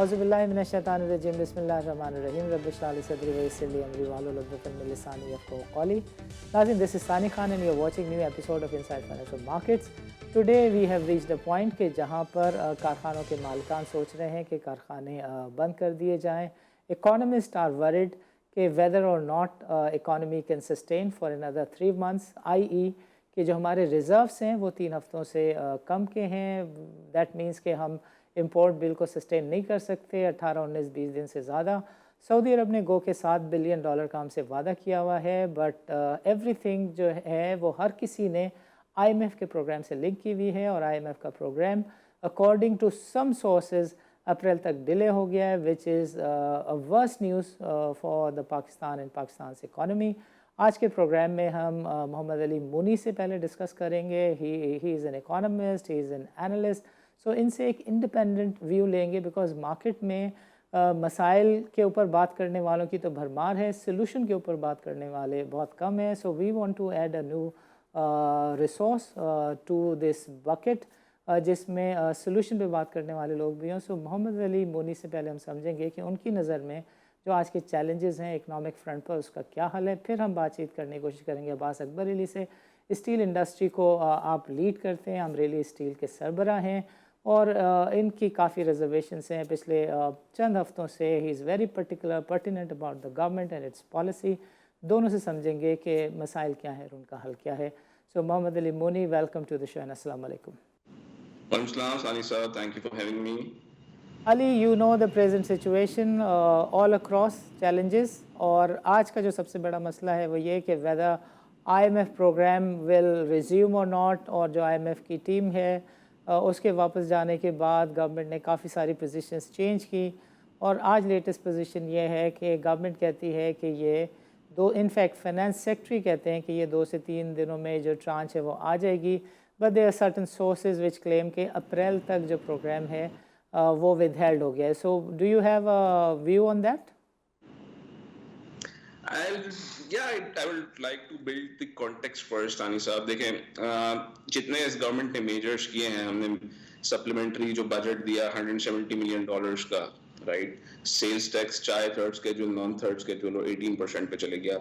औज़ुबिल्लाहिमिनश्शैतानिर्रजीम बिस्मिल्लाहिर्रहमानिर्रहीम रब्बिश्रह ली सदरी वयस्सिर ली अमरी वाहलुल उक़दतम मिन लिसानी यफ़क़हू क़ौली। नाज़रीन, this is Sani Khan and you are watching new episode of inside financial markets. Today we have reached a point कि जहां पर कारखानों के मालिकान सोच रहे हैं कि कारखाने बंद कर दिए जाएं। इकोनॉमिस्ट आर वरिड कि वेदर और not economy can sustain for another 3 months, i.e. कि जो हमारे रिज़र्व्स हैं वो 3 हफ्तों से कम के हैं। दैट मीन्स कि हम इंपोर्ट बिल को सस्टेन नहीं कर सकते 18, 19, 20 दिन से ज़्यादा। सऊदी अरब ने गो के $7 बिलियन का हमसे वादा किया हुआ है, बट एवरीथिंग जो है वो हर किसी ने IMF के प्रोग्राम से लिंक की हुई है, और IMF का program according to some sources April तक डिले हो गया है, which is a worst news for the Pakistan and Pakistan economy. आज के प्रोग्राम में हम मोहम्मद अली मुनी से पहले डिस्कस करेंगे। He is an economist, he is an analyst, so इनसे एक इंडिपेंडेंट व्यू लेंगे, बिकॉज मार्केट में मसाइल के ऊपर बात करने वालों की तो भरमार है, सोल्यूशन के ऊपर बात करने वाले बहुत कम है। So we want to add a new resource to this bucket, जिसमें सोल्यूशन पे बात करने वाले लोग भी हों। सो मोहम्मद अली मोनी से पहले हम समझेंगे कि उनकी नज़र में जो आज के चैलेंजेस हैं इकनॉमिक फ्रंट पर, उसका क्या हल है। फिर हम बातचीत करने की कोशिश करेंगे अब्बास अकबर अली से। स्टील इंडस्ट्री को आप लीड करते हैं, अमरेली स्टील के सरबराह हैं, और इनकी काफ़ी रिजर्वेशंस हैं पिछले चंद हफ्तों से। He is very pertinent about the government and it's policy. दोनों से समझेंगे कि मसाइल क्या है और उनका हल क्या है। सो Mohammad Ali Moni, welcome to the show and अस्सलाम वालेकुम। Sani sir, thank you for having me. Ali, you know the present situation, all across challenges, और आज का जो सबसे बड़ा मसला है वो ये कि whether IMF programme will resume or not, और जो IMF की टीम है उसके वापस जाने के बाद गवर्नमेंट ने काफ़ी सारी पोजीशंस चेंज की, और आज लेटेस्ट पोजीशन ये है कि गवर्नमेंट कहती है कि ये इनफैक्ट फाइनेंस सेक्रेटरी कहते हैं कि ये 2 से 3 दिनों में जो ट्रांच है वो आ जाएगी, but there are certain sources which claim कि अप्रैल तक जो प्रोग्राम है वो विदहेल्ड हो गया है। So do you have a view on that? I would like to build the context first, Ani साहब। देखें, जितने इस गवर्नमेंट ने मेजर्स किए हैं, हमने सप्लीमेंट्री जो बजट दिया $170 मिलियन का, राइट। सेल्स टैक्स चाहे third schedule non third schedule 18% पे चले गया।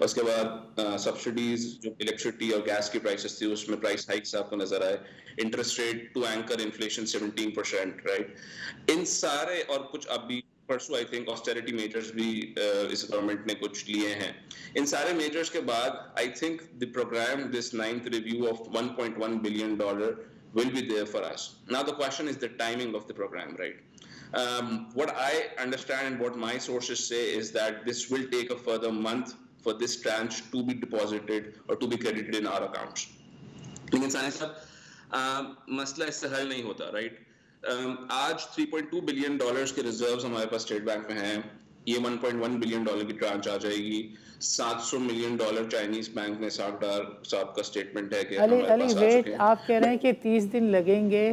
उसके बाद सब्सिडीज जो इलेक्ट्रिसिटी और गैस की प्राइसेस थी उसमें प्राइस हाइक्स आपको नजर आए। Interest rate to anchor inflation 17%, right. इन सारे और कुछ अभी परसों आई थिंक ऑस्टेरिटी मेजर्स भी इस गवर्नमेंट ने कुछ लिए हैं। इन सारे मेजर्स के बाद I think the programme, this 9th review of $1.1 billion will be there for us. Now the question is the timing of the program, right? What I understand and what my sources say is that this will take a further month for this tranche to be deposited or to be credited in our accounts. लेकिन साने साहब, मसला इससे हल नहीं होता, right. आज $3.2 billion के reserves हमारे पास स्टेट बैंक में हैं। ये $1.1 बिलियन की ट्रांच आ जाएगी। $700 मिलियन चाइनीज बैंक ने साहब का स्टेटमेंट है कि हमारे पास आ चुके हैं। आप कह रहे हैं कि 30 दिन लगेंगे,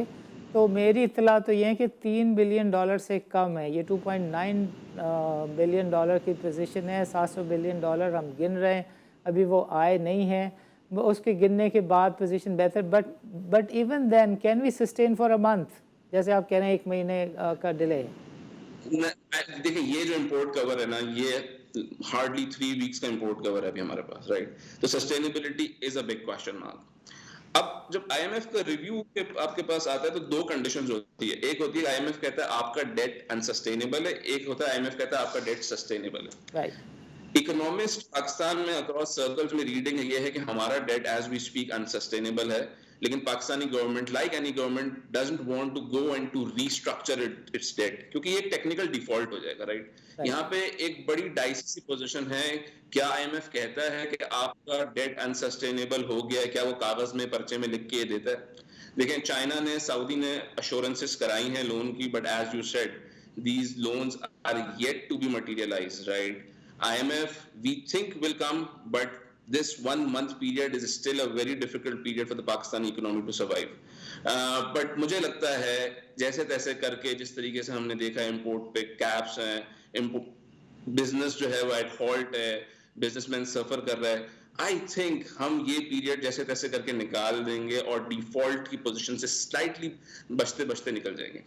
तो मेरी इत्तला तो ये है कि $3 बिलियन से कम है। ये $2.9 बिलियन की पोजीशन है। $700 बिलियन हम गिन रहे हैं, अभी वो आए नहीं हैं। उसके गिनने के बाद पोजीशन बेहतर, but even then can we sustain for a month, जैसे आप कह रहे हैं 1 महीने का डिले है। देखिए, ये जो इंपोर्ट कवर है ना, ये हार्डली 3 वीक्स का इंपोर्ट कवर है अभी हमारे पास, राइट। तो sustainability is a big question mark. अब जब IMF का रिव्यू आपके पास आता है तो 2 कंडीशंस होती है। एक होती है IMF कहता है आपका डेट अनसस्टेनेबल है, एक होता है IMF कहता है आपका डेट सस्टेनेबल है, राइट। इकोनॉमिस्ट पाकिस्तान में अक्रॉस सर्कल्स में रीडिंग ये है कि हमारा debt as we speak unsustainable है, लेकिन Pakistani government like any government doesn't want to go and to restructure its debt, क्योंकि ये एक टेक्निकल डिफॉल्ट हो जाएगा, राइट। यहाँ पे एक बड़ी डाइसी पोजीशन है। क्या IMF कहता है कि आपका डेट अनसस्टेनेबल हो गया है, क्या वो कागज में पर्चे में लिख के देता है? देखें, चाइना ने, सऊदी ने अश्योरेंसेस कराई हैं लोन की, but as you said these loans are yet to be materialized, right? IMF, we think will come, but this 1 month period is still a very difficult period for the Pakistani economy to survive. But मुझे लगता है जैसे तैसे करके, जिस तरीके से हमने देखा इंपोर्ट पे कैप्स हैं, बिजनेस जो है वो एट फॉल्ट है, बिजनेसमैन सफर कर रहा है, आई थिंक हम ये पीरियड जैसे तैसे करके निकाल देंगे और डिफॉल्ट की पोजीशन से स्लाइटली बचते बचते निकल जाएंगे।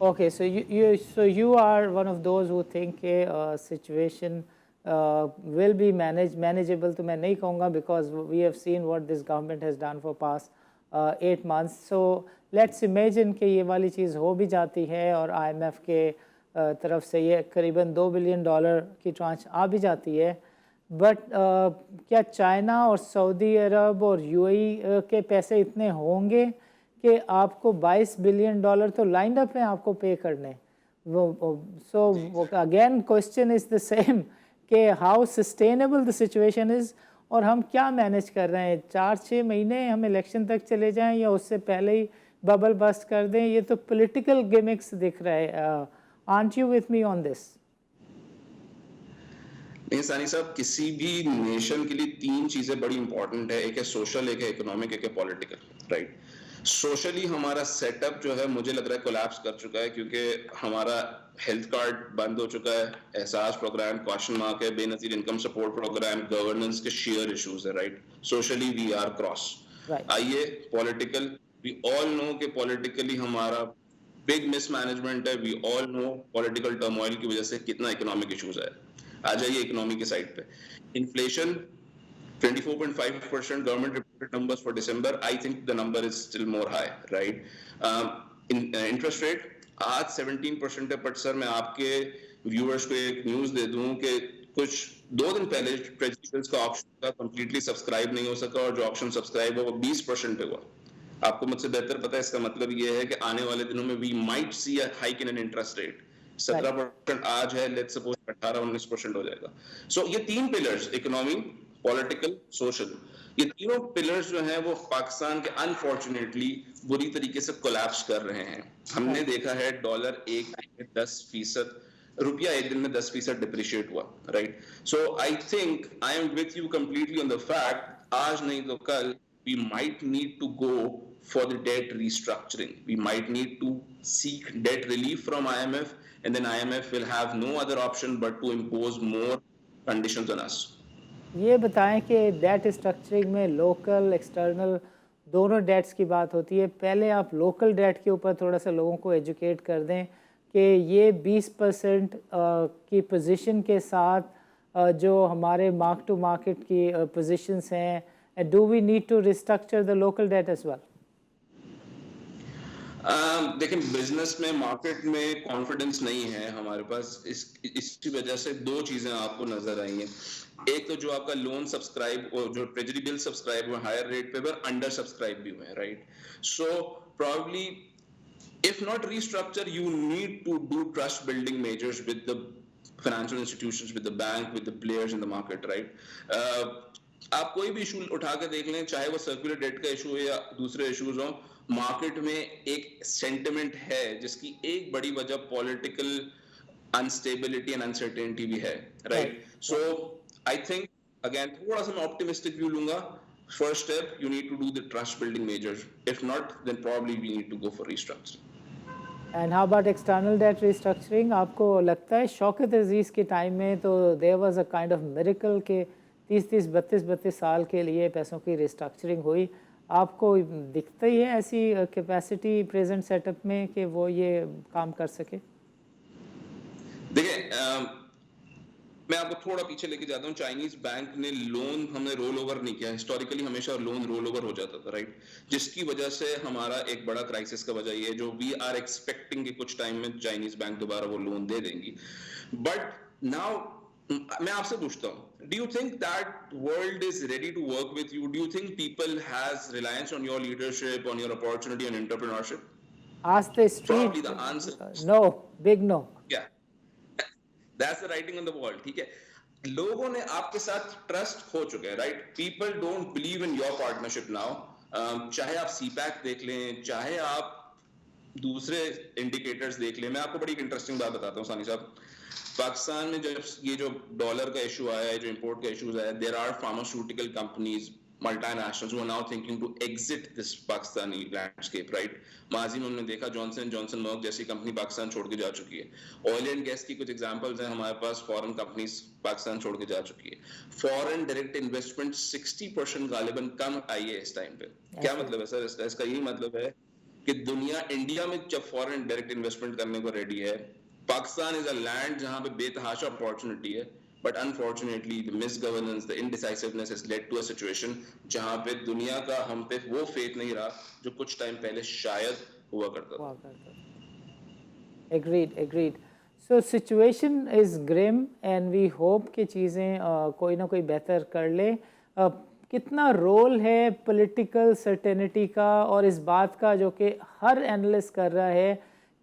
Okay, so you are one of those who think a situation will be manageable. तो मैं नहीं कहूँगा because we have seen what this government has done for past 8 months. So let's imagine कि ये वाली चीज़ हो भी जाती है और IMF के तरफ से ये करीबन $2 बिलियन की ट्रांच आ भी जाती है. बट क्या चाइना और सऊदी अरब और UAE के पैसे इतने होंगे कि आपको $22 बिलियन तो लाइंड अप हैं आपको पे करने. So again question is the same कि how sustainable the situation is और हम क्या मैनेज कर रहे हैं. 4-6 महीने हम इलेक्शन तक चले जाएं या उससे पहले ही बबल बस्ट कर दें. ये तो पॉलिटिकल गिमिक्स दिख रहा है. Aunt you with me on this? नहीं सानी साहब, किसी भी नेशन के लिए 3 चीजें बड़ी इंपॉर्टेंट है. एक है सोशल, एक है इकोनॉमिक, एक है पॉलिटिकल. राइट. सोशली हमारा सेटअप जो है मुझे लग रहा है कोलैप्स कर चुका है, क्योंकि हमारा हेल्थ कार्ड बंद हो चुका है, एहसास प्रोग्राम क्वेश्चन मार्क है, Benazir income support programme, governance के शेयर इश्यूज है. Right. Socially we are cross. आइए पॉलिटिकल, वी ऑल नो कि पॉलिटिकली हमारा बिग मिसमैनेजमेंट है. We all know political turmoil की वजह से कितना इकोनॉमिक इश्यूज है. आ जाइए इकोनॉमी के साइड पे. Inflation 24.5% government reported numbers for December. I think the number is still more high, right? Interest rate आज 17% है. बट सर मैं आपके व्यूअर्स को एक न्यूज दे दूं कि कुछ 2 दिन पहले ट्रेजरी बिल्स का ऑप्शन का कंप्लीटली सब्सक्राइब नहीं हो सका और जो ऑप्शन सब्सक्राइब हुआ वो 20% पे हुआ. आपको मुझसे बेहतर पता है. इसका मतलब ये है कि आने वाले दिनों में we might see a hike in an interest rate. 17% आज है, लेट्स सपोज 18-19% हो जाएगा. सो ये 3 पिलर्स, इकोनॉमी, पॉलिटिकल, सोशल, ये तीनों पिलर्स जो हैं वो पाकिस्तान के अनफॉर्चुनेटली बुरी तरीके से कोलैप्स कर रहे हैं. हमने देखा है डॉलर एक दिन में 10%, रुपया एक दिन में 10% डिप्रिशिएट हुआ. Right. So I think I am with you completely on the fact आज नहीं तो कल we might need to go for the debt restructuring. We might need to seek debt relief from IMF, and then IMF will have no other option but to impose more conditions on us. ये बताएं कि date structuring में local external दोनों dates की बात होती है. पहले आप लोकल डेट के ऊपर थोड़ा सा लोगों को एजुकेट कर दें कि ये 20% की पोजीशन के साथ जो हमारे मार्क टू मार्केट की पोजीशंस हैं, do we need to restructure the local debt as well? देखिए बिजनेस में, मार्केट में कॉन्फिडेंस नहीं है हमारे पास. इसकी वजह से 2 चीजें आपको नजर आई हैं. एक तो जो आपका लोन सब्सक्राइब और जो ट्रेजरी बिल सब्सक्राइब हुए हायर रेट पे पर अंडर सब्सक्राइब भी हुए. Right. So probably if not restructure, you need to do trust building measures with the financial institutions, with the bank, with the players in the market. Right. आप कोई भी issue उठा के देख लें, चाहे वो सर्कुलर डेट का इशू हो या दूसरे इश्यूज हो, मार्केट में एक सेंटिमेंट है जिसकी एक बड़ी वजह पॉलिटिकल अनस्टेबिलिटी एंड अनसर्टेनिटी भी है. Right. So I think again थोड़ा सा मैं ऑप्टिमिस्टिक व्यू लूंगा. First step, you need to do the trust building measures. If not then probably we need to go for restructuring. And how about external debt restructuring? आपको लगता है शौकत अजीज़ के time में तो there was a kind of miracle के 30-30, 32-32 साल के लिए पैसों की रिस्ट्रक्चरिंग हुई. आपको दिखता ही है ऐसी कैपेसिटी प्रेजेंट सेटअप में कि वो ये काम कर सके? देखिए मैं आपको थोड़ा पीछे लेके जाता हूँ. चाइनीज बैंक ने लोन हमने रोल ओवर नहीं किया. हिस्टोरिकली हमेशा लोन रोल ओवर हो जाता था. राइट. जिसकी वजह से हमारा एक बड़ा क्राइसिस का वजह ये जो वी आर एक्सपेक्टिंग कि कुछ टाइम में चाइनीज बैंक दोबारा वो लोन दे देंगी. बट नाउ मैं आपसे पूछता हूँ, do you think that world is ready to work with you? Do you think people has reliance on your leadership, on your opportunity and entrepreneurship? Ask the street. Probably the answer. No, big no. Yeah. That's the writing on the wall. ठीक है. लोगों ने आपके साथ trust खो चुके हैं. Right. People don't believe in your partnership now. चाहे आप CPAC देख लें, चाहे आप दूसरे इंडिकेटर्स देख लें. मैं आपको बड़ी इंटरेस्टिंग बात बताता हूँ सानी साहब. पाकिस्तान में जब ये जो डॉलर का इशू आया है, जो इंपोर्ट का इशूज आया, there are pharmaceutical companies, multinationals who are now thinking to exit this Pakistani landscape. Right. माजी में हमने देखा जॉनसन जॉनसन मर्क जैसी कंपनी पाकिस्तान छोड़ के जा चुकी है. ऑयल एंड गैस की कुछ एग्जांपल्स हैं हमारे पास. फॉरेन कंपनीज पाकिस्तान छोड़ के जा चुकी है. फॉरेन डायरेक्ट इन्वेस्टमेंट 60% गालिबन कम आई है इस टाइम पे. क्या मतलब है सर इसका? यही मतलब है कि दुनिया इंडिया में जब फॉरेन डायरेक्ट इन्वेस्टमेंट करने को रेडी है, पाकिस्तान इज अ लैंड जहां पे बेतहाशा अपॉर्चुनिटी है, but unfortunately the misgovernance, the indecisiveness has led to a situation जहां पे दुनिया का हम पे वो फेथ नहीं रहा जो कुछ टाइम पहले शायद हुआ करता था। Agreed. So situation is grim and we hope कि चीज़ें कोई ना कोई बेहतर कर ले। कितना रोल है पॉलिटिकल सर्टेनिटी का और इस बात का जो कि हर एनालिस्ट कर रहा है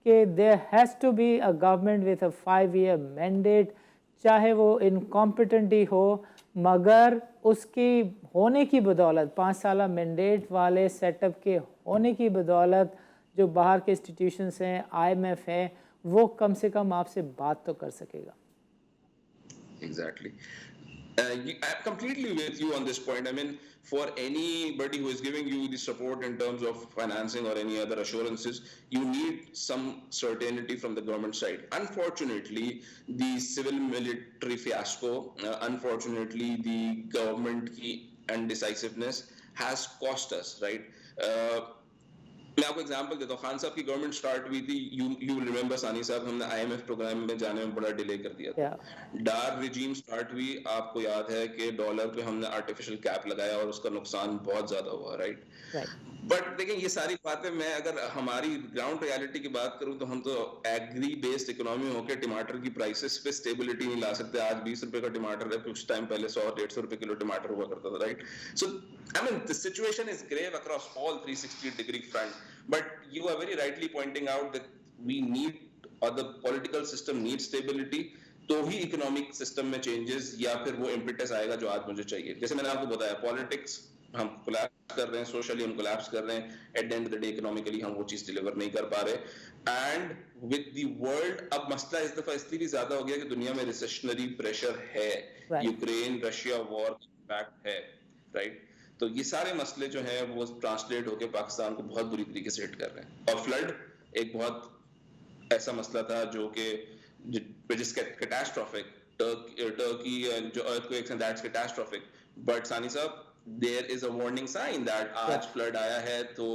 कि there has to be a government with a 5-year mandate, चाहे वो इनकॉम्पिटेंट ही हो, मगर उसकी होने की बदौलत 5 साल मैंडेट वाले सेटअप के होने की बदौलत जो बाहर के इंस्टीट्यूशंस हैं, IMF है, वो कम से कम आपसे बात तो कर सकेगा। Exactly. I'm completely with you on this point. I mean, for anybody who is giving you the support in terms of financing or any other assurances, you need some certainty from the government side. Unfortunately, the civil military fiasco, unfortunately, the government की indecisiveness has cost us, right? मैं आपको example देता हूँ, खान साहब की government start हुई थी, you will remember सानी साहब, हमने IMF प्रोग्राम में जाने में बड़ा डिले कर दिया था। डार रिजीम स्टार्ट हुई, आपको याद है कि डॉलर पे हमने आर्टिफिशियल कैप लगाया और उसका नुकसान बहुत ज्यादा हुआ, राइट? बट देखिए ये सारी बातें, मैं अगर हमारी ग्राउंड रियलिटी की बात करूं तो हम तो एग्री बेस्ड इकोनॉमी होकर टमाटर की प्राइसेस पे स्टेबिलिटी नहीं ला सकते। आज 20 रुपए का टमाटर है, कुछ टाइम पहले 100-150 रुपए किलो टमाटर हुआ करता था, right? So I mean the situation is grave across all 360-degree front, but you are very rightly pointing out that we need, or the political system needs stability, तो ही इकोनॉमिक सिस्टम में changes या फिर वो impetus आएगा जो आज मुझे चाहिए। जैसे मैंने आपको बताया, पॉलिटिक्स हम कोलैप्स कर रहे हैं, सोशली हम कोलैप्स कर रहे हैं, eight the end of the day economically हम वो चीज डिलीवर नहीं कर पा रहे। एंड विद द वर्ल्ड, अब मसला इस दफा इसलिए भी ज्यादा हो गया कि दुनिया में रिसेशनरी प्रेशर है, यूक्रेन रशिया वॉर का इम्पैक्ट है, राइट? तो ये सारे मसले जो हैं वो ट्रांसलेट होकर पाकिस्तान को बहुत बुरी तरीके से हिट कर रहे हैं। और फ्लड एक बहुत ऐसा मसला था जो कि कैटास्ट्रोफिक, टर्की जो earthquakes and that's catastrophic, but Sani साहब, there is a warning sign that आज फ्लड आया है तो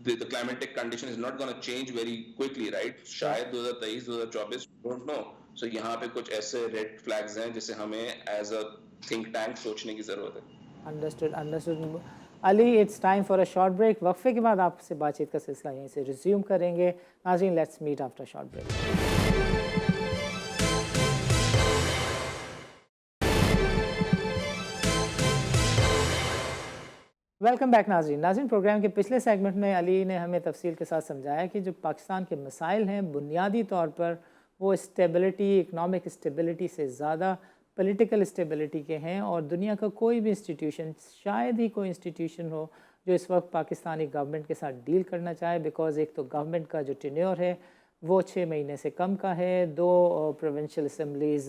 the climatic condition is not going to change very quickly, right? शायद 2023-2024, don't know. So यहाँ पे कुछ ऐसे रेड फ्लैग्स हैं जिसे हमें एज अ थिंक टैंक सोचने की जरूरत है। Understood Ali, it's time for a short break. वक्फे के बाद आपसे बातचीत का सिलसिला यहीं से रिज्यूम करेंगे। नाज़रीन, let's meet after short break. Welcome back नाज़रीन, प्रोग्राम के पिछले सेगमेंट में अली ने हमें तफसील के साथ समझाया कि जो पाकिस्तान के मसाइल हैं बुनियादी तौर पर वो स्टेबिलिटी, इकनॉमिक स्टेबिलिटी से ज़्यादा पॉलिटिकल स्टेबिलिटी के हैं, और दुनिया का कोई भी इंस्टीट्यूशन, शायद ही कोई इंस्टीट्यूशन हो जो इस वक्त पाकिस्तानी गवर्नमेंट के साथ डील करना चाहे, बिकॉज एक तो गवर्नमेंट का जो टेन्योर है वो 6 महीने से कम का है, 2 provincial assemblies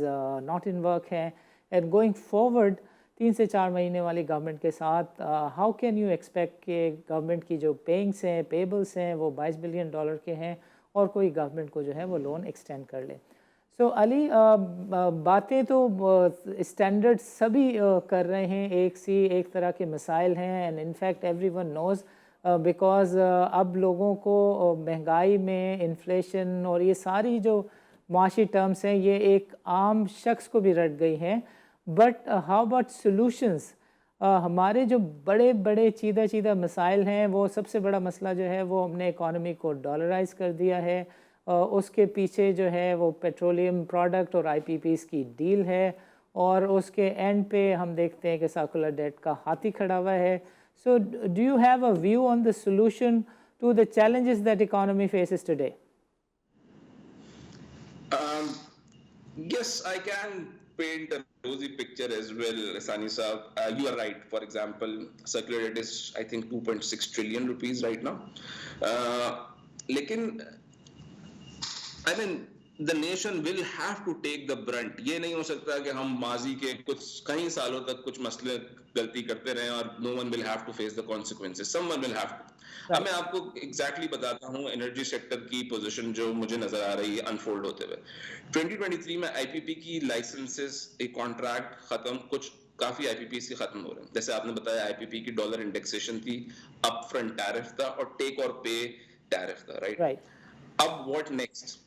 not in work हैं, एंड गोइंग फॉरवर्ड 3 से 4 महीने वाली गवर्नमेंट के साथ हाउ कैन यू एक्सपेक्ट कि गवर्नमेंट की जो पेइंग्स हैं, पेबल्स हैं, वो $22 बिलियन के हैं और कोई गवर्नमेंट को जो है वो लोन एक्सटेंड कर ले। सो अली, बातें तो स्टैंडर्ड सभी कर रहे हैं, एक तरह के मसाइल हैं, and in fact everyone knows, because अब लोगों को महंगाई में इन्फ्लेशन और ये सारी जो माशी टर्म्स हैं ये एक आम शख्स को भी रट गई हैं। But how about solutions? हमारे जो बड़े बड़े चीदा मसाइल हैं, वो सबसे बड़ा मसला जो है वो हमने इकॉनमी को डॉलराइज कर दिया है, उसके पीछे जो है वो पेट्रोलियम प्रोडक्ट और IPPs की डील है, और उसके एंड पे हम देखते हैं कि सर्कुलर डेट का हाथी खड़ा हुआ है। So do you have a view on the solution to the challenges that economy faces today? Yes, I can paint a rosy picture as well, Sani Saab. You are right. For example, circular debt is, I think, 2.6 trillion rupees right now. लेकिन I mean, the nation will have to take the brunt. ये नहीं हो सकता कि हम माजी के कई सालों तक कुछ मसले गलती करते रहें और no one will have to face the consequences. Someone will have to. अब मैं आपको एग्जैक्टली बताता हूँ एनर्जी सेक्टर की पोजीशन जो मुझे नजर आ रही है अनफोल्ड होते हुए। 2023 में IPP की लाइसेंसेस, एक कॉन्ट्रैक्ट खत्म, कुछ काफी IPPs के खत्म हो रहे हैं। जैसे आपने बताया IPP की डॉलर इंडेक्सेशन थी, अपफ्रंट टैरिफ था, और टेक और पे टैरिफ था, राइट? राइट अब व्हाट नेक्स्ट?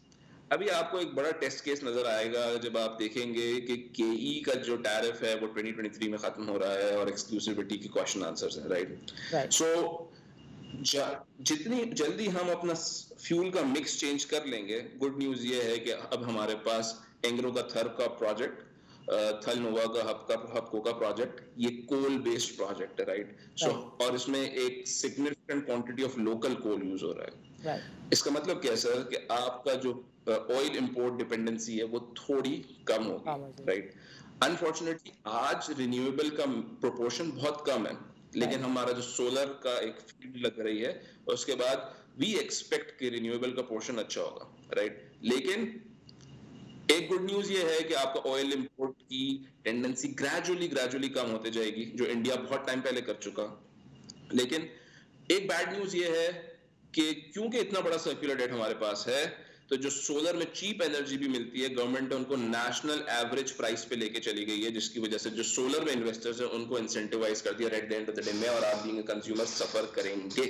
अभी आपको एक बड़ा टेस्ट केस नजर आएगा जब आप देखेंगे कि केई का जो टैरिफ है वो 2023 में खत्म हो रहा है और एक्सक्लूसिविटी के क्वेश्चन आंसर्स हैं, राइट? राइट सो जितनी जल्दी हम अपना फ्यूल का मिक्स चेंज कर लेंगे, गुड न्यूज ये है कि अब हमारे पास एंग्रो का थर्ब का प्रोजेक्ट, थल नोवा का हबको का प्रोजेक्ट, ये कोल बेस्ड प्रोजेक्ट है, राइट? सो और इसमें एक significant quantity of local coal use हो रहा है। राइट इसका मतलब क्या है सर कि आपका जो ऑयल इंपोर्ट डिपेंडेंसी है वो थोड़ी कम होगी, राइट? अनफॉर्चुनेटली आज रिन्यूएबल का प्रोपोर्शन बहुत कम है, लेकिन हमारा जो सोलर का एक फील्ड लग रही है उसके बाद वी एक्सपेक्ट कि रिन्यूएबल का पोर्शन अच्छा होगा, राइट? लेकिन एक गुड न्यूज ये है कि आपका ऑयल इंपोर्ट की टेंडेंसी ग्रेजुअली कम होते जाएगी, जो इंडिया बहुत टाइम पहले कर चुका। लेकिन एक बैड न्यूज ये है कि क्योंकि इतना बड़ा सर्कुलर डेट हमारे पास है, तो जो सोलर में चीप एनर्जी भी मिलती है, गवर्नमेंट उनको नेशनल एवरेज प्राइस पे लेके चली गई है, जिसकी वजह से जो सोलर में इन्वेस्टर्स हैं उनको इंसेंटिवाइज कर दिया eight the end of the day में, और आप बीइंग अ कंज्यूमर सफर करेंगे।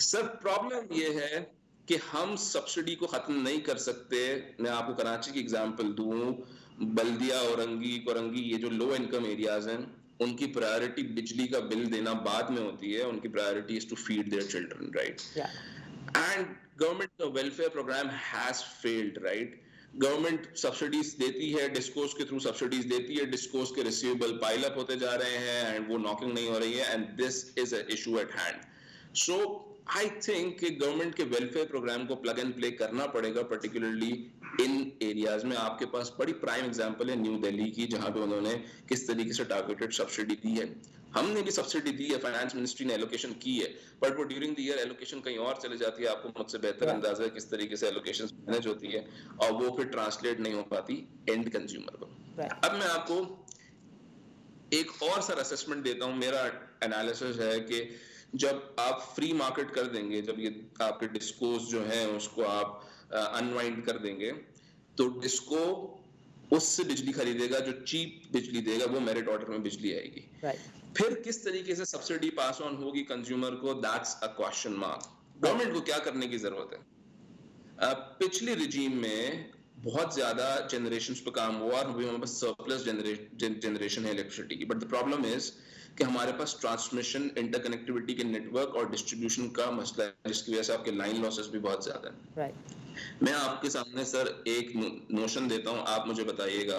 सर प्रॉब्लम ये है कि हम सब्सिडी को खत्म नहीं कर सकते। मैं आपको कराची की एग्जांपल दूं, बल्दिया औरंगी ये जो लो इनकम एरियाज हैं, उनकी प्रायोरिटी बिजली का बिल देना बाद में होती है, उनकी priority is to feed their children, right? And government welfare programme has failed, right? Government subsidies देती है, डिस्कोस के थ्रू सब्सिडीज देती है, डिस्कोस के रिसीवेबल पाइल अप होते जा रहे हैं एंड वो नॉकिंग नहीं हो रही है, and this is a issue at hand. So I think कि गवर्नमेंट के वेलफेयर प्रोग्राम को प्लग एंड प्ले करना पड़ेगा, पर्टिकुलरली इन एरियाज में। आपके पास बड़ी प्राइम एग्जांपल है न्यू दिल्ली की, जहां पे उन्होंने किस तरीके से टारगेटेड सब्सिडी दी है। हमने भी सब्सिडी दी है, फाइनेंस मिनिस्ट्री ने एलोकेशन की है, बट वो ड्यूरिंग द ईयर एलोकेशन कहीं और चले जाती है। आपको मुझसे बेहतर अंदाजा है किस तरीके से एलोकेशन मैनेज होती है, और वो फिर ट्रांसलेट नहीं हो पाती एंड कंज्यूमर को। अब मैं आपको एक और सर असेसमेंट देता हूं। मेरा एनालिसिस है कि जब आप फ्री मार्केट कर देंगे, जब ये आपके डिस्कोस जो है उसको आप अनवाइंड कर देंगे, तो डिस्को उससे बिजली खरीदेगा जो चीप बिजली देगा, वो मेरिट ऑर्डर में बिजली आएगी। फिर किस तरीके से सब्सिडी पास ऑन होगी कंज्यूमर को, that's a question mark. Government को क्या करने की जरूरत है? पिछले रिजीम में बहुत ज्यादा जनरेशन पे काम हुआ और हमारे पास सरप्लस जनरेशन है इलेक्ट्रिसिटी की, बट द प्रॉब्लम इज कि हमारे पास ट्रांसमिशन, इंटरकनेक्टिविटी के नेटवर्क और डिस्ट्रीब्यूशन का मसला है, जिसकी वजह से आपके लाइन लॉसेस भी बहुत ज्यादा है। मैं आपके सामने सर एक नोशन देता हूं, आप मुझे बताइएगा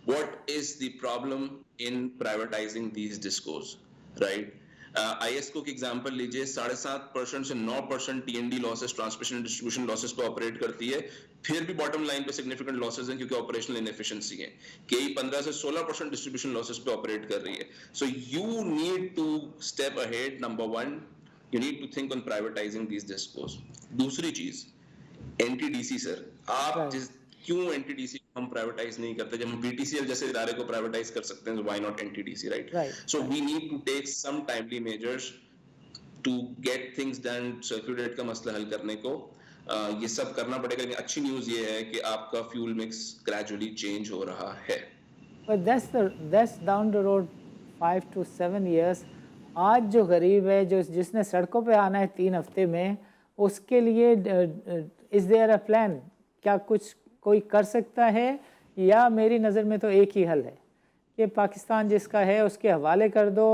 what is the problem in privatizing these discos, right? IESCO की एग्जांपल लीजिए, 7.5% से 9% T and D losses, transmission distribution losses पे ऑपरेट करती है, फिर भी बॉटम लाइन पे सिग्निफिकेंट लॉसेस हैं क्योंकि ऑपरेशनल इनएफिशिएंसी है। केई 15 से 16% डिस्ट्रीब्यूशन लॉसेस पे ऑपरेट कर रही है। So you need to step ahead. Number 1, you need to think on privatising these DISCOs. दूसरी चीज, एनटीडीसी सर, आप क्यों एनटीडीसी हम प्राइवेटाइज नहीं करते? जब हम बीटीसीएल जैसे इदारे को प्राइवेटाइज कर सकते हैं, why not NTDC, right? So we need to take some timely measures to get things done, circulate का मसला हल करने को। ये सब करना पड़ेगा। लेकिन अच्छी न्यूज ये है कि आपका फ्यूल मिक्स ग्रेजुअली चेंज हो रहा है। But that's down the road 5 to 7 years. आज जो गरीब है, जो जिसने सड़कों पे आना है 3 हफ्ते में, उसके लिए इज देयर अ प्लान? क्या कुछ कोई कर सकता है, या मेरी नज़र में तो एक ही हल है कि पाकिस्तान जिसका है उसके हवाले कर दो,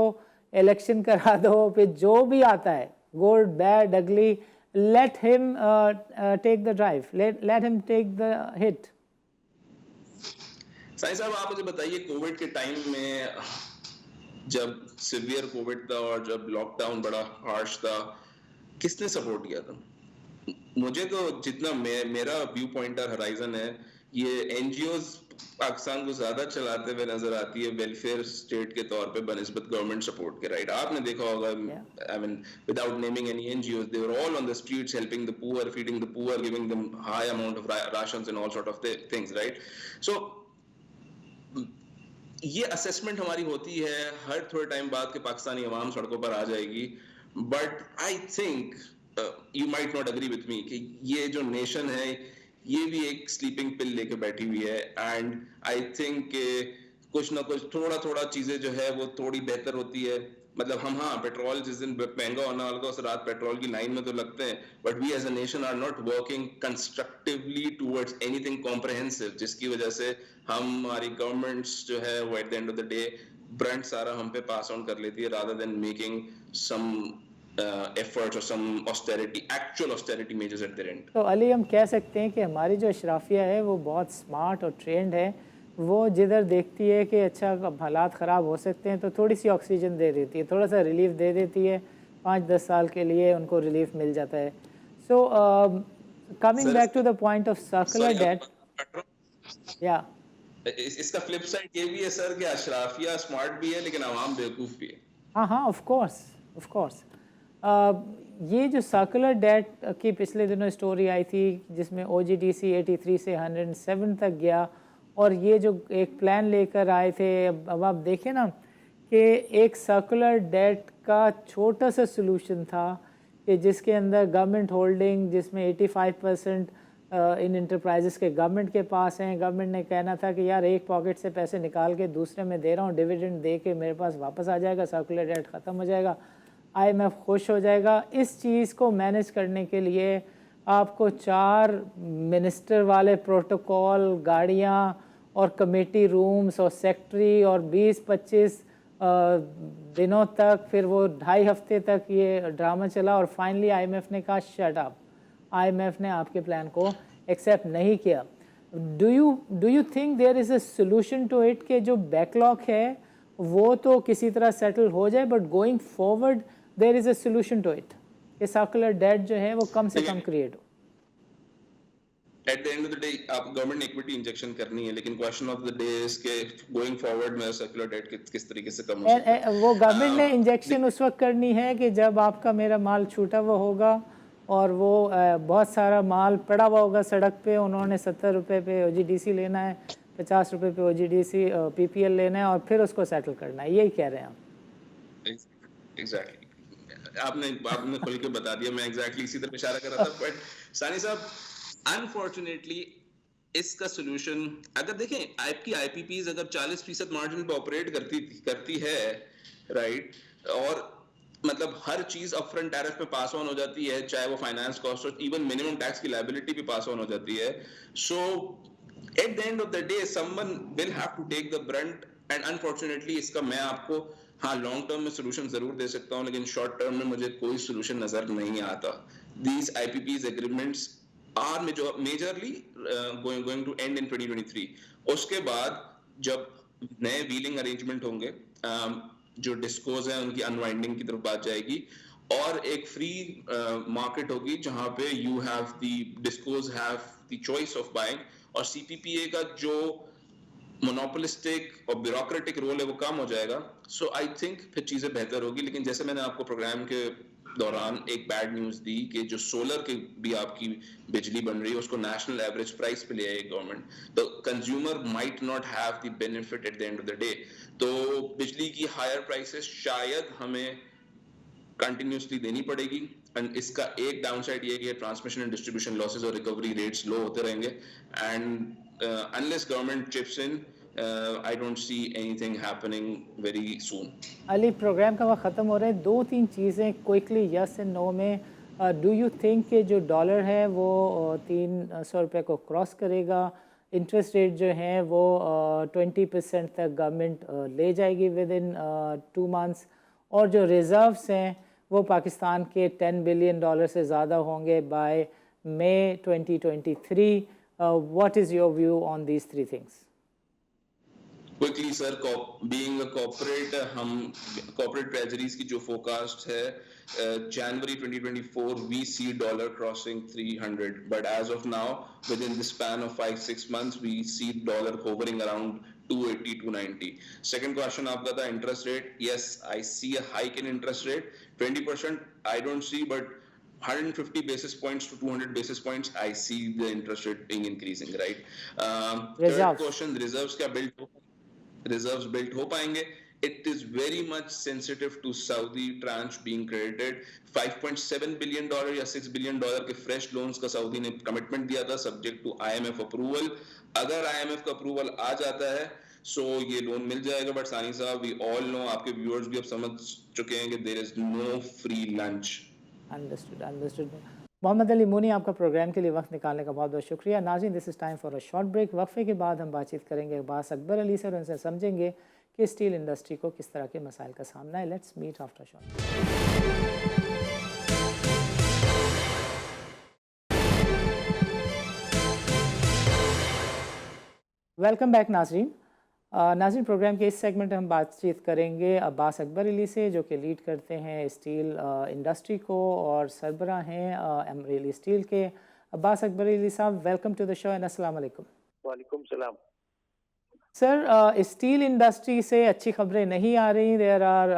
इलेक्शन करा दो, फिर जो भी आता है, गुड बैड अगली, let him take the drive, let him take the hit. Sain साहब, आप मुझे बताइए, कोविड के टाइम में जब सिवियर कोविड था और जब लॉकडाउन बड़ा हार्श था, किसने सपोर्ट किया था? मुझे तो जितना मेरा व्यू पॉइंट और हराइजन है, ये एनजीओज पाकिस्तान को ज्यादा चलाते हुए नजर आती है वेलफेयर स्टेट के तौर पे बनिस्बत गवर्नमेंट सपोर्ट के, राइट? आपने देखा होगा, I mean without naming any NGOs, they were all on the streets helping the poor, feeding the poor, giving them high amount of rations and all sort of things, right? So ये assessment हमारी होती है हर थोड़े time बाद के पाकिस्तानी अवाम सड़कों पर आ जाएगी, but I think you might not agree with me कि ये जो नेशन है ये भी एक स्लीपिंग पिल लेके बैठी हुई है, एंड आई थिंक कुछ ना कुछ थोड़ा थोड़ा चीजें जो है वो थोड़ी बेहतर होती है, मतलब हम हाँ पेट्रोल जिस दिन महंगा होने वाला उस रात पेट्रोल की लाइन में तो लगते हैं, but we as a nation are not working constructively towards anything comprehensive, जिसकी वजह से हमारी गवर्नमेंट्स जो है वो at the end of the day brunt सारा हम पे पास ऑन कर लेती है, rather than making some efforts or some actual austerity measures at their end. तो अली हम कह सकते हैं कि हमारी जो अशराफिया है वो बहुत स्मार्ट और ट्रेंड है, वो जिधर देखती है कि अच्छा अब हालात ख़राब हो सकते हैं तो थोड़ी सी ऑक्सीजन दे देती है, थोड़ा सा रिलीफ दे देती है, 5-10 साल के लिए उनको रिलीफ मिल जाता है. So coming back to the point of circular debt, या इसका फ्लिप साइड ये भी है सर कि अशराफिया स्मार्ट भी है लेकिन आवाम बेवकूफ़ भी है. हाँ, ऑफ कोर्स. ये जो सर्कुलर डेट की पिछले दिनों स्टोरी आई थी जिसमें OGDC 83 से 107 तक गया, और ये जो एक प्लान लेकर आए थे, अब आप देखें ना कि एक सर्कुलर डेट का छोटा सा सलूशन था कि जिसके अंदर गवर्नमेंट होल्डिंग, जिसमें 85% इन इंटरप्राइजेस के गवर्नमेंट के पास हैं. गवर्नमेंट ने कहना था कि यार एक पॉकेट से पैसे निकाल के दूसरे में दे रहा हूँ, डिविडेंड दे के मेरे पास वापस आ जाएगा, सर्कुलर डेट ख़त्म हो जाएगा, IMF खुश हो जाएगा. इस चीज़ को मैनेज करने के लिए आपको 4 मिनिस्टर वाले प्रोटोकॉल, गाड़ियाँ और कमेटी रूम्स और सेक्रेटरी और 20-25 दिनों तक, फिर वो 2.5 हफ्ते तक ये ड्रामा चला और फाइनली IMF ने कहा शट अप. IMF ने आपके प्लान को एक्सेप्ट नहीं किया. Do you think there is a solution to it कि जो बैकलॉग है वो तो किसी तरह सेटल हो जाए, but going forward there is a solution to it कि सर्कुलर डेट जो है वो कम से कम क्रिएट हो? At the end of the day आप गवर्नमेंट ने इक्विटी इंजेक्शन करनी है, लेकिन question of the day is के गोइंग फॉरवर्ड में सर्कुलर डेट किस तरीके से कम हो सकता है. वो गवर्नमेंट ने इंजेक्शन उस वक्त करनी है कि जब आपका मेरा माल छूटा हुआ होगा और वो बहुत सारा माल पड़ा हुआ होगा सड़क पे, उन्होंने 70 रुपये पे OGDC लेना है, 50 रुपये पे OGDC PPL लेना है और फिर उसको सेटल करना है. यही कह रहे हैं आप? एग्जैक्टली. आपने खुल के बता दिया, मैं एग्जैक्टली इसी तरफ इशारा कर रहा था. बट सानी साहब, अनफॉर्चुनेटली इसका सोल्यूशन अगर देखें, आपकी IPPs अगर 40% मार्जिन पे ऑपरेट करती है, राइट, और मतलब हर चीज अपफ्रंट टैरिफ पे पास ऑन हो जाती है, चाहे वो फाइनेंस कॉस्ट और इवन मिनिमम टैक्स की लायबिलिटी भी पास ऑन हो जाती है. So at the end of the day someone will have to take the brunt. And unfortunately इसका मैं आपको हाँ लॉन्ग टर्म में सोल्यूशन जरूर दे सकता हूँ, लेकिन शॉर्ट टर्म में मुझे कोई सोल्यूशन नजर नहीं आता. These IPPs agreements are majorly going to end in 2023. उसके बाद जब नए व्हीलिंग अरेंजमेंट होंगे, जो डिस्कोज है उनकी अनवाइंडिंग की तरफ बात जाएगी, और एक फ्री मार्केट होगी जहां पे you have the discoms have the choice of buying, और CPPA का जो मोनोपोलिस्टिक और ब्यूरोक्रेटिक रोल है वो कम हो जाएगा. सो आई थिंक फिर चीजें बेहतर होगी. लेकिन जैसे मैंने आपको प्रोग्राम के दौरान एक बैड न्यूज दी कि जो सोलर की भी आपकी बिजली बन रही है उसको नेशनल एवरेज प्राइस पे ले आएगी गवर्नमेंट, तो consumer might not have the benefit eight the end of the day. तो बिजली की हायर प्राइसेस शायद हमें कंटिन्यूसली देनी पड़ेगी. एंड इसका एक डाउनसाइड ये कि ट्रांसमिशन एंड डिस्ट्रीब्यूशन लॉसेस और रिकवरी रेट्स लो होते रहेंगे. And unless government chips in, I don't see anything happening very soon. Ali, programme का वक्त ख़त्म हो रहा है. 2-3 चीज़ें क्विकली यस एंड नो में. डू यू थिंक कि जो डॉलर है वो 300 रुपये को क्रॉस करेगा? इंटरेस्ट रेट जो है वो 20% तक गवर्नमेंट ले जाएगी विद इन 2 months, और जो रिज़र्व्स हैं वो पाकिस्तान के $10 बिलियन से ज़्यादा होंगे bye May 2023. What is your view on these 3 things? Quickly sir, being a corporate, हम corporate treasuries की जो forecast है, January 2024 we see dollar crossing 300, but as of now within the span of 5-6 months we see dollar hovering around 280-290. Second question आपका था interest rate. Yes, I see a hike in interest rate. 20% I don't see, but 150 basis points to 200 basis points I see the interest rate being increasing, right? Third question, reserves built हो पाएंगे? It is very much sensitive to Saudi tranche being credited. $5.7 billion या $6 billion के fresh loans का Saudi ने commitment दिया था subject to IMF approval. अगर IMF का approval आ जाता है सो ये लोन मिल जाएगा। बट सानी साहब, वी ऑल नो, आपके व्यूअर्स भी अब समझ चुके हैं कि there is no free lunch. Understood, understood. Mohammad Ali Moni, आपका प्रोग्राम के लिए वक्त निकालने का बहुत बहुत शुक्रिया। नाज़रीन, this is time for a short break. वक्फे के बाद हम बातचीत करेंगे अब्बास अकबर अली से और उनसे समझेंगे कि स्टील इंडस्ट्री को किस तरह के मसाइल का सामना है। Let's meet after short. Welcome back नाजरीन। नाजरीन, प्रोग्राम के इस सेगमेंट में हम बातचीत करेंगे अब्बास अकबर अली से, जो कि लीड करते हैं स्टील इंडस्ट्री को और सरबराह हैं अमरेली स्टील के। अब्बास अकबर अली साहब, welcome to the show and अस्सलाम वालेकुम। वालेकुम सलाम। सर, स्टील इंडस्ट्री से अच्छी खबरें नहीं आ रही। There are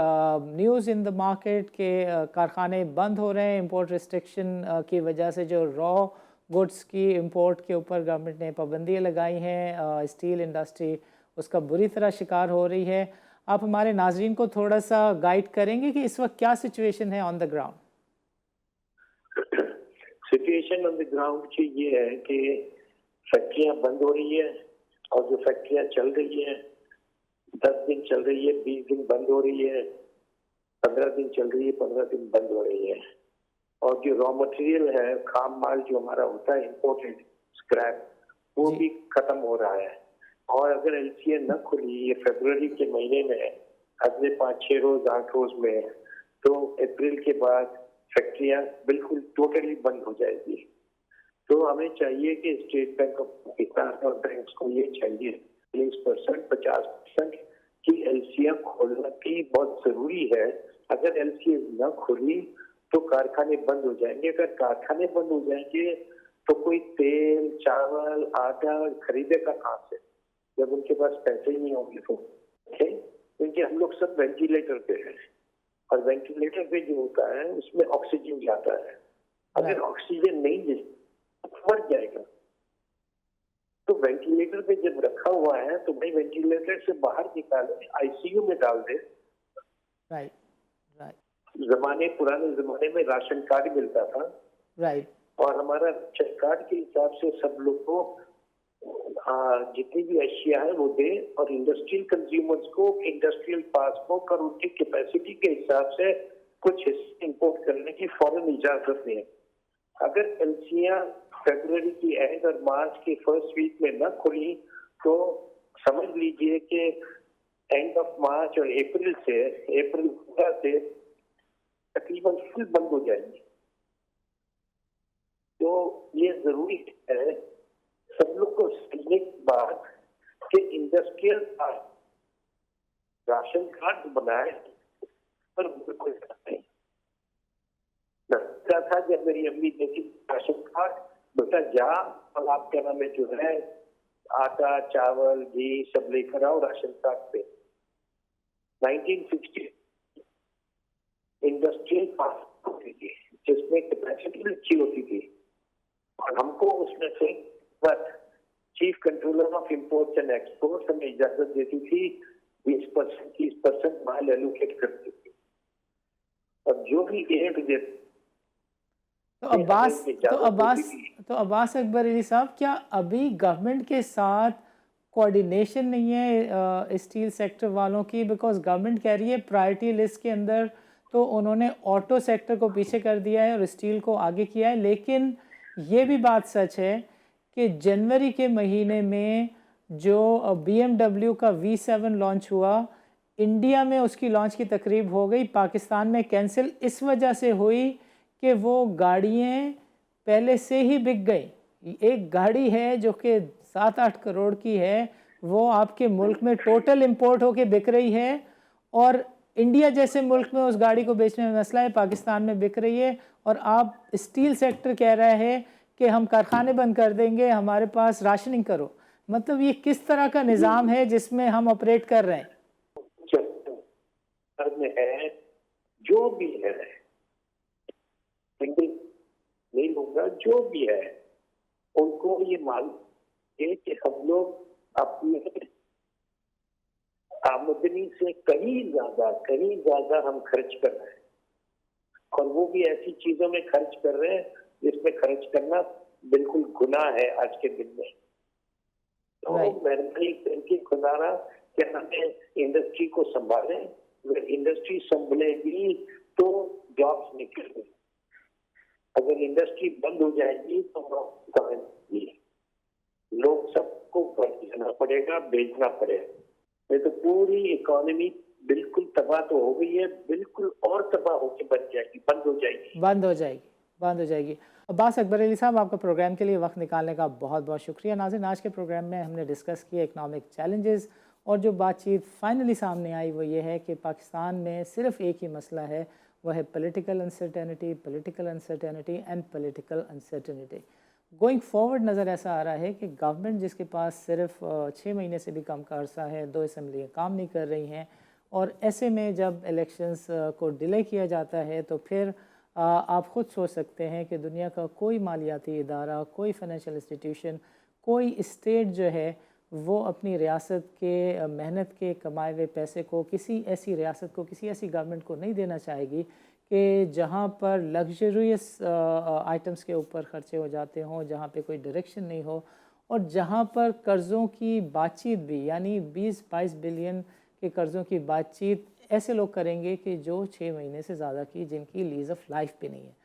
news in the market के कारखाने बंद हो रहे हैं इंपोर्ट रिस्ट्रिक्शन की वजह से। जो रॉ गुड्स की इंपोर्ट के ऊपर गवर्नमेंट ने पाबंदियाँ लगाई हैं, स्टील इंडस्ट्री उसका बुरी तरह शिकार हो रही है। आप हमारे नाजरीन को थोड़ा सा गाइड करेंगे कि इस वक्त क्या सिचुएशन है on the ground? Situation on the ground की ये है कि फैक्ट्रियां बंद हो रही है और जो फैक्ट्रियां चल रही है 10 दिन चल रही है, 20 दिन बंद हो रही है, 15 दिन चल रही है, 15 दिन बंद हो रही है। और जो रॉ मटेरियल है, खाम माल जो हमारा होता है इम्पोर्टेड स्क्रैप, वो भी खत्म हो रहा है। और अगर एलसीए न खुली ये फरवरी के महीने में, अगले 5-6 रोज 8 रोज में, तो अप्रैल के बाद फैक्ट्रियां बिल्कुल टोटली बंद हो जाएगी। तो हमें चाहिए कि स्टेट बैंक ऑफ पाकिस्तान और बैंक्स को ये चाहिए 40%, 50% की एलसीए खोलना की बहुत जरूरी है। अगर एलसीए न खुली तो कारखाने बंद हो जाएंगे। अगर कारखाने बंद हो जाएंगे तो कोई तेल, चावल, आटा खरीदेगा कहाँ से, जब उनके पास पैसे ही नहीं होंगे तो। क्योंकि हम लोग सब वेंटिलेटर पे हैं और वेंटिलेटर पे जो होता है उसमें ऑक्सीजन जाता है। अगर ऑक्सीजन नहीं मर जाएगा। तो वेंटिलेटर पे जब रखा हुआ है तो भाई वेंटिलेटर से बाहर निकाले, आईसीयू में डाल दे। Right, right. पुराने जमाने में राशन कार्ड मिलता था। राइट। और हमारा राशन कार्ड के हिसाब से सब लोग को जितनी भी अशिया है वो दे, और इंडस्ट्रियल कंज्यूमर्स को इंडस्ट्रियल पासबुक और उनकी कैपेसिटी के हिसाब से कुछ इंपोर्ट करने की फौरन इजाजत दें। अगर एलसीआं फरवरी की एंड और मार्च के फर्स्ट वीक में न खुली तो समझ लीजिए कि एंड ऑफ मार्च और अप्रैल 15 से तकरीबन फुल बंद हो जाएंगी। तो ये जरूरी है सब लोग को समझने की बात कि इंडस्ट्रियल राशन कार्ड बनाए पर कोई नहीं था। जब मेरी अम्मी देखी राशन कार्ड, बेटा जा और आपके नाम में जो है आटा, चावल, घी सब लेकर आओ राशन कार्ड पे। 1960 इंडस्ट्रियल पास होती थी जिसमें कैपेसिटी अच्छी होती थी, और हमको उसमें से बस chief controller of imports and exports हमें इजाजत देती थी 20%, 30% माल एलोकेट करती थी। और जो भी एड देते तो अब्बास अकबर अली साहब, क्या अभी गवर्नमेंट के साथ कोऑर्डिनेशन नहीं है स्टील सेक्टर वालों की? बिकॉज गवर्नमेंट कह रही है प्रायोरिटी लिस्ट के अंदर तो उन्होंने ऑटो सेक्टर को पीछे कर दिया है और स्टील को आगे किया है, लेकिन ये भी बात सच है कि जनवरी के महीने में जो BMW का V7 लॉन्च हुआ, इंडिया में उसकी लॉन्च की तकरीब हो गई, पाकिस्तान में कैंसिल इस वजह से हुई कि वो गाड़ियाँ पहले से ही बिक गई। एक गाड़ी है जो कि 7-8 करोड़ की है, वो आपके मुल्क में टोटल इंपोर्ट होके बिक रही है, और इंडिया जैसे मुल्क में उस गाड़ी को बेचने में मसला है, पाकिस्तान में बिक रही है। और आप स्टील सेक्टर कह रहा है कि हम कारखाने बंद कर देंगे, हमारे पास राशनिंग करो। मतलब ये किस तरह का निज़ाम है जिसमें हम ऑपरेट कर रहे हैं? है जो भी है, नहीं होगा, जो भी है उनको ये मालूम है कि हम लोग अपने आमदनी से कहीं ज्यादा हम खर्च कर रहे हैं, और वो भी ऐसी चीजों में खर्च कर रहे हैं जिसमें खर्च करना बिल्कुल गुनाह है आज के दिन में। तो Right. मेहरबानी करके खुदारा कि हमें इंडस्ट्री को संभालें, अगर इंडस्ट्री संभलेगी तो जॉब्स निकलेंगे, अगर इंडस्ट्री बंद हो जाएगी तो लोग सबको घर जाना पड़ेगा, बेचना पड़ेगा, नहीं तो पूरी इकोनॉमी बिल्कुल तबाह तो हो गई है, बिल्कुल और तबाह होकर बन जाएगी, बंद हो जाएगी। बंद हो जाएगी, बंद हो जाएगी। अब्बास अकबर अली साहब, आपका प्रोग्राम के लिए वक्त निकालने का बहुत बहुत शुक्रिया। नाज़रीन, आज के प्रोग्राम में हमने डिस्कस किए इकनॉमिक चैलेंजेस, और जो बातचीत फाइनली सामने आई वो ये है कि पाकिस्तान में सिर्फ एक ही मसला है, वह है political uncertainty and political uncertainty. Going forward नज़र ऐसा आ रहा है कि गवर्नमेंट जिसके पास सिर्फ 6 महीने से भी कम का अरसा है, 2 असम्बलियाँ काम नहीं कर रही हैं, और ऐसे में जब इलेक्शंस को डिले किया जाता है तो फिर आप ख़ुद सोच सकते हैं कि दुनिया का कोई मालियाती इदारा, कोई फाइनेंशियल इंस्टीट्यूशन, कोई स्टेट जो है वो अपनी रियासत के मेहनत के कमाए हुए पैसे को किसी ऐसी रियासत को, किसी ऐसी गवर्नमेंट को नहीं देना चाहेगी कि जहाँ पर लग्जरियस आइटम्स के ऊपर ख़र्चे हो जाते हों, जहाँ पे कोई डायरेक्शन नहीं हो, और जहाँ पर कर्ज़ों की बातचीत भी, यानी 20-22 बिलियन के कर्ज़ों की बातचीत ऐसे लोग करेंगे कि जो 6 महीने से ज़्यादा की, जिनकी लीज़ ऑफ लाइफ भी नहीं है।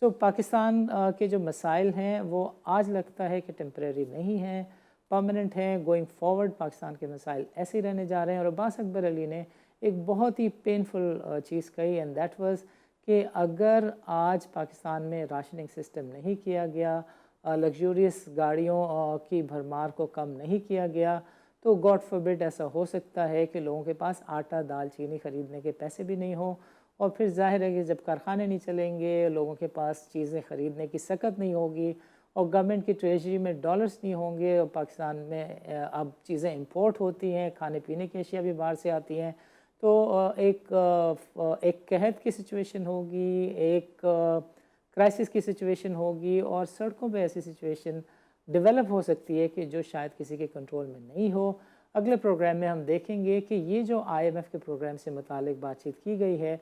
सो पाकिस्तान के जो मसाइल हैं वो आज लगता है कि टेम्परेरी नहीं हैं, परमानेंट हैं। गोइंग फॉरवर्ड पाकिस्तान के मसाइल ऐसे ही रहने जा रहे हैं। और अब्बास अकबर अली ने एक बहुत ही पेनफुल चीज़ कही, एंड दैट वाज कि अगर आज पाकिस्तान में राशनिंग सिस्टम नहीं किया गया, लग्जूरियस गाड़ियों की भरमार को कम नहीं किया गया, तो गॉड फॉरबिड ऐसा हो सकता है कि लोगों के पास आटा, दाल, चीनी ख़रीदने के पैसे भी नहीं हो, और फिर जाहिर है कि जब कारखाने नहीं चलेंगे, लोगों के पास चीज़ें ख़रीदने की सकत नहीं होगी, और गवर्नमेंट की ट्रेजरी में डॉलर्स नहीं होंगे, और पाकिस्तान में अब चीज़ें इंपोर्ट होती हैं, खाने पीने की अशिया भी बाहर से आती हैं, तो एक कहत की सिचुएशन होगी, एक क्राइसिस की सिचुएशन होगी, और सड़कों पे ऐसी सिचुएशन डेवलप हो सकती है कि जो शायद किसी के कंट्रोल में नहीं हो। अगले प्रोग्राम में हम देखेंगे कि ये जो IMF के प्रोग्राम से मुतालिक बातचीत की गई है,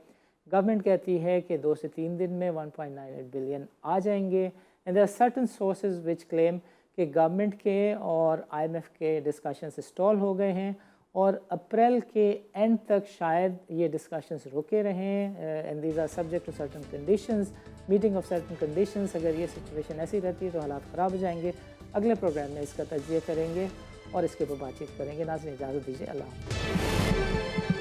गवर्नमेंट कहती है कि 2 से 3 दिन में 1.98 बिलियन आ जाएंगे, and there are certain sources which claim कि गवर्नमेंट के और IMF के डिस्कशंस स्टॉल हो गए हैं, और अप्रैल के एंड तक शायद ये डिस्कशंस रुके रहें, and these are subject to certain conditions, meeting of certain conditions. अगर ये सिचुएशन ऐसी रहती है तो हालात ख़राब हो जाएंगे। अगले प्रोग्राम में इसका तज्ज़िया करेंगे और इसके ऊपर बातचीत करेंगे। नाज़रीन, इजाज़त दीजिए, अल्लाह हाफ़िज़।